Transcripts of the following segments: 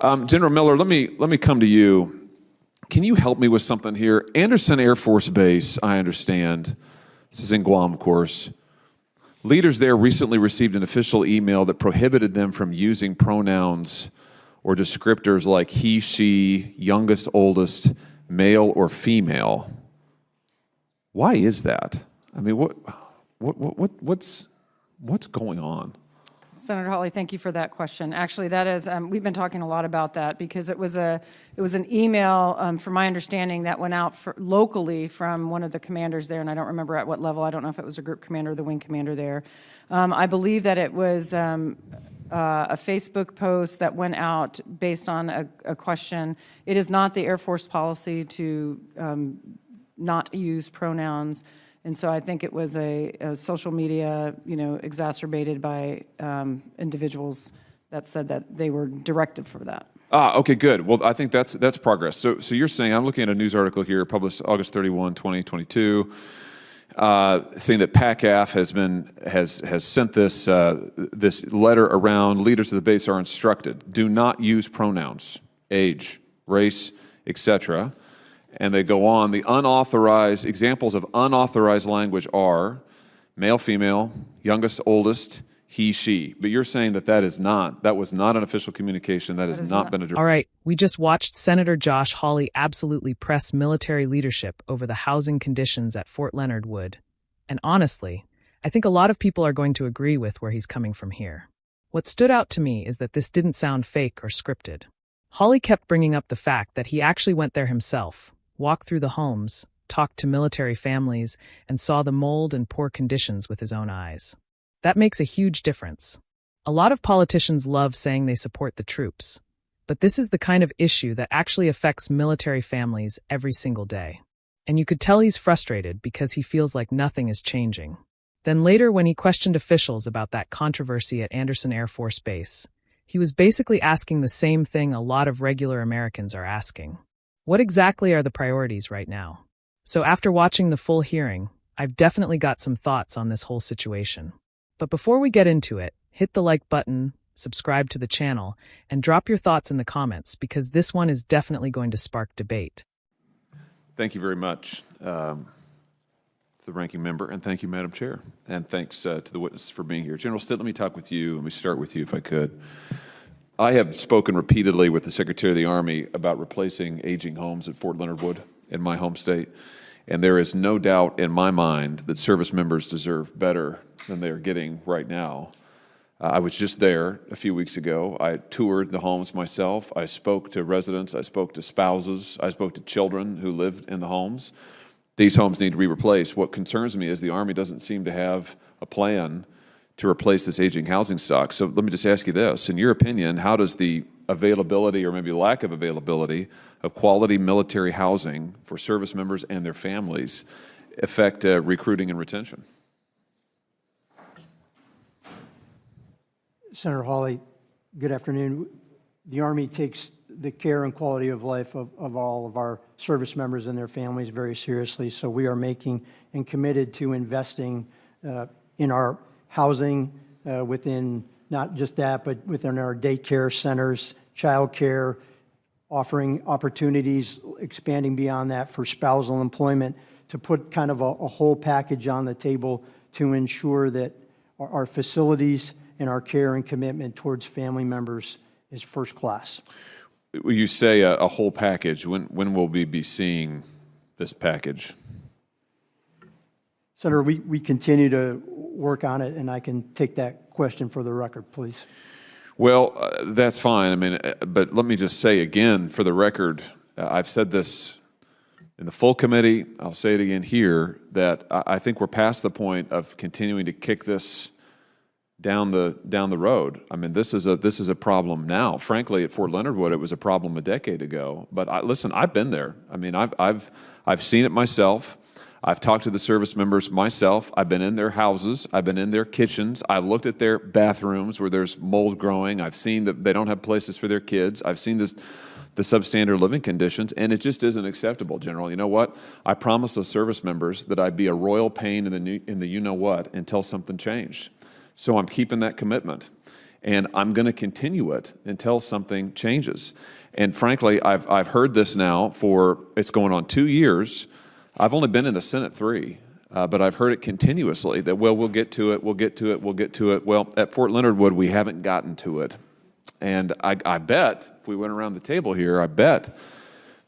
General Miller, let me come to you. Can you help me with something here? Anderson Air Force Base, I understand, this is in Guam, of course. Leaders there recently received an official email that prohibited them from using pronouns or descriptors like he, she, youngest, oldest, male, or female. Why is that? I mean, what's going on? Senator Hawley, thank you for that question. Actually, that is, we've been talking a lot about that because it was an email, from my understanding, that went out locally from one of the commanders there, and I don't remember at what level. I don't know if it was a group commander or the wing commander there. I believe that it was a Facebook post that went out based on a question. It is not the Air Force policy to not use pronouns. And so I think it was a social media, exacerbated by individuals that said that they were directed for that. Okay, good. Well, I think that's progress. So you're saying, I'm looking at a news article here published August 31, 2022, saying that PACAF has sent this letter around. Leaders of the base are instructed, do not use pronouns, age, race, etc. And they go on. The unauthorized examples of unauthorized language are male, female, youngest, oldest, he, she. But you're saying that was not an official communication. That has not been a direct. All right, we just watched Senator Josh Hawley absolutely press military leadership over the housing conditions at Fort Leonard Wood. And honestly, I think a lot of people are going to agree with where he's coming from here. What stood out to me is that this didn't sound fake or scripted. Hawley kept bringing up the fact that he actually went there himself, walked through the homes, talked to military families, and saw the mold and poor conditions with his own eyes. That makes a huge difference. A lot of politicians love saying they support the troops, but this is the kind of issue that actually affects military families every single day. And you could tell he's frustrated because he feels like nothing is changing. Then later, when he questioned officials about that controversy at Anderson Air Force Base, he was basically asking the same thing a lot of regular Americans are asking. What exactly are the priorities right now? So after watching the full hearing, I've definitely got some thoughts on this whole situation. But before we get into it, hit the like button, subscribe to the channel, and drop your thoughts in the comments because this one is definitely going to spark debate. Thank you very much to the ranking member, and thank you, Madam Chair. And thanks to the witnesses for being here. General Stitt, let me talk with you. Let me start with you if I could. I have spoken repeatedly with the Secretary of the Army about replacing aging homes at Fort Leonard Wood in my home state, and there is no doubt in my mind that service members deserve better than they are getting right now. I was just there a few weeks ago. I toured the homes myself. I spoke to residents. I spoke to spouses. I spoke to children who lived in the homes. These homes need to be replaced. What concerns me is the Army doesn't seem to have a plan to replace this aging housing stock. So let me just ask you this. In your opinion, how does the availability or maybe lack of availability of quality military housing for service members and their families affect recruiting and retention? Senator Hawley, good afternoon. The Army takes the care and quality of life of all of our service members and their families very seriously. So we are making and committed to investing in our housing within not just that, but within our daycare centers, child care, offering opportunities, expanding beyond that for spousal employment, to put kind of a whole package on the table to ensure that our facilities and our care and commitment towards family members is first class. You say a whole package. When will we be seeing this package? Senator, we continue to work on it, and I can take that question for the record, please. Well, that's fine. I mean, but let me just say again, for the record, I've said this in the full committee. I'll say it again here, that I think we're past the point of continuing to kick this down the road. I mean, this is a problem now. Frankly, at Fort Leonard Wood, it was a problem a decade ago. But listen, I've been there. I mean, I've seen it myself. I've talked to the service members myself. I've been in their houses. I've been in their kitchens. I've looked at their bathrooms where there's mold growing. I've seen that they don't have places for their kids. I've seen the substandard living conditions, and it just isn't acceptable, General. You know what? I promised those service members that I'd be a royal pain in the you-know-what until something changed. So I'm keeping that commitment. and I'm going to continue it until something changes. And frankly, I've heard this now it's going on 2 years. I've only been in the Senate 3, but I've heard it continuously that, well, we'll get to it, we'll get to it, we'll get to it. Well, at Fort Leonard Wood, we haven't gotten to it. And I bet, if we went around the table here, I bet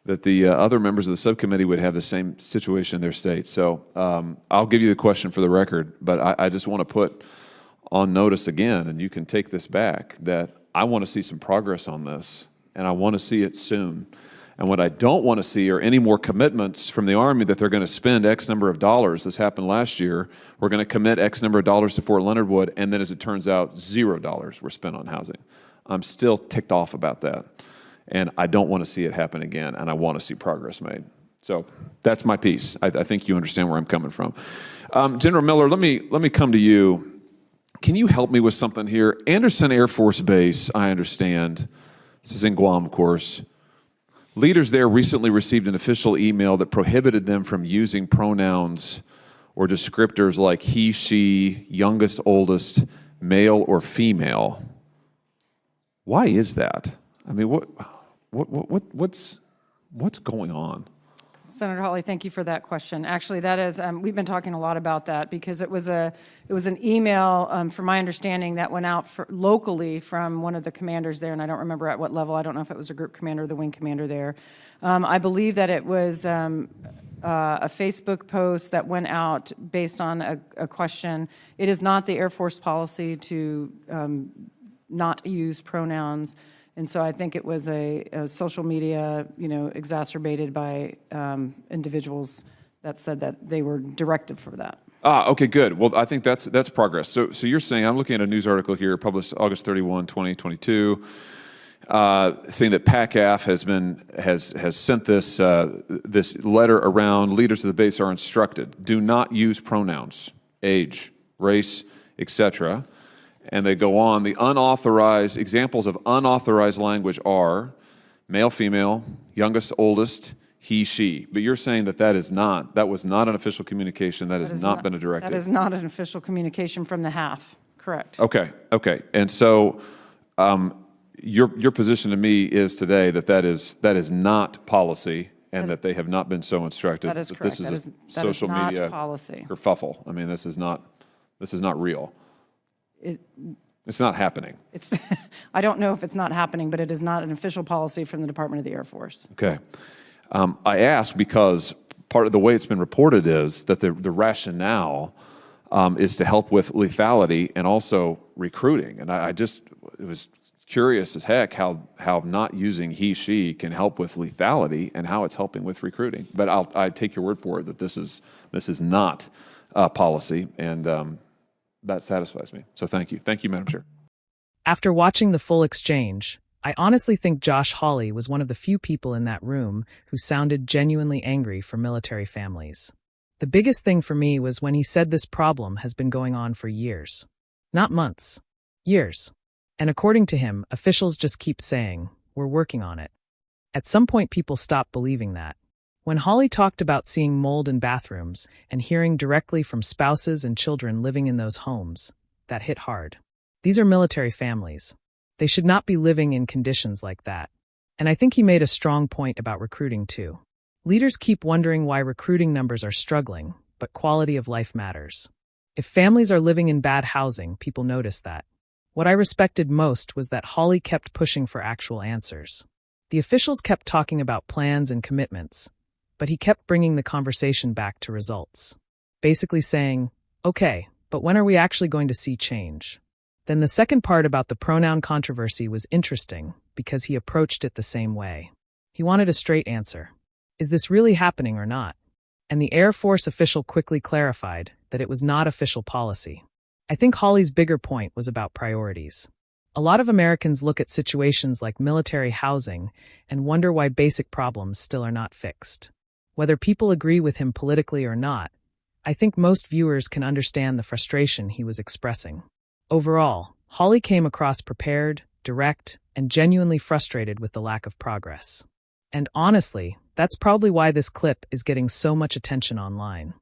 that the other members of the subcommittee would have the same situation in their state. So I'll give you the question for the record, but I just want to put on notice again, and you can take this back, that I want to see some progress on this, and I want to see it soon. And what I don't want to see are any more commitments from the Army that they're going to spend X number of dollars. This happened last year. We're going to commit X number of dollars to Fort Leonard Wood, and then as it turns out, $0 were spent on housing. I'm still ticked off about that. And I don't want to see it happen again, and I want to see progress made. So that's my piece. I think you understand where I'm coming from. General Miller, let me come to you. Can you help me with something here? Anderson Air Force Base, I understand. This is in Guam, of course. Leaders there recently received an official email that prohibited them from using pronouns or descriptors like he, she, youngest, oldest, male, or female. Why is that? I mean, what's going on? Senator Hawley, thank you for that question. Actually, that is, we've been talking a lot about that because it was an email, from my understanding, that went out locally from one of the commanders there, and I don't remember at what level. I don't know if it was a group commander or the wing commander there. I believe that it was a Facebook post that went out based on a question. It is not the Air Force policy to not use pronouns. And so I think it was a social media, exacerbated by individuals that said that they were directed for that. Okay, good. Well, I think that's progress. So you're saying, I'm looking at a news article here published August 31, 2022, saying that PACAF has sent this letter around. Leaders of the base are instructed, do not use pronouns, age, race, etc. And they go on. The unauthorized examples of unauthorized language are male, female, youngest, oldest, he, she. But you're saying that that was not an official communication. That has not been a directive. That is not an official communication from the HAF. Correct. Okay. And so your position to me is today that is not policy, and that they have not been so instructed. That is correct. This is a social media policy kerfuffle. I mean, this is not real. It's not happening. I don't know if it's not happening, but it is not an official policy from the Department of the Air Force. Okay. I ask because part of the way it's been reported is that the rationale is to help with lethality and also recruiting. And it was curious as heck how not using he, she can help with lethality and how it's helping with recruiting. But I take your word for it that this is not policy, and that satisfies me. So thank you. Thank you, Madam Chair. After watching the full exchange, I honestly think Josh Hawley was one of the few people in that room who sounded genuinely angry for military families. The biggest thing for me was when he said this problem has been going on for years. Not months. Years. And according to him, officials just keep saying, we're working on it. At some point, people stop believing that. When Hawley talked about seeing mold in bathrooms and hearing directly from spouses and children living in those homes, that hit hard. These are military families. They should not be living in conditions like that. And I think he made a strong point about recruiting too. Leaders keep wondering why recruiting numbers are struggling, but quality of life matters. If families are living in bad housing, people notice that. What I respected most was that Hawley kept pushing for actual answers. The officials kept talking about plans and commitments, but he kept bringing the conversation back to results. Basically saying, okay, but when are we actually going to see change? Then the second part about the pronoun controversy was interesting because he approached it the same way. He wanted a straight answer. Is this really happening or not? And the Air Force official quickly clarified that it was not official policy. I think Hawley's bigger point was about priorities. A lot of Americans look at situations like military housing and wonder why basic problems still are not fixed. Whether people agree with him politically or not, I think most viewers can understand the frustration he was expressing. Overall, Hawley came across prepared, direct, and genuinely frustrated with the lack of progress. And honestly, that's probably why this clip is getting so much attention online.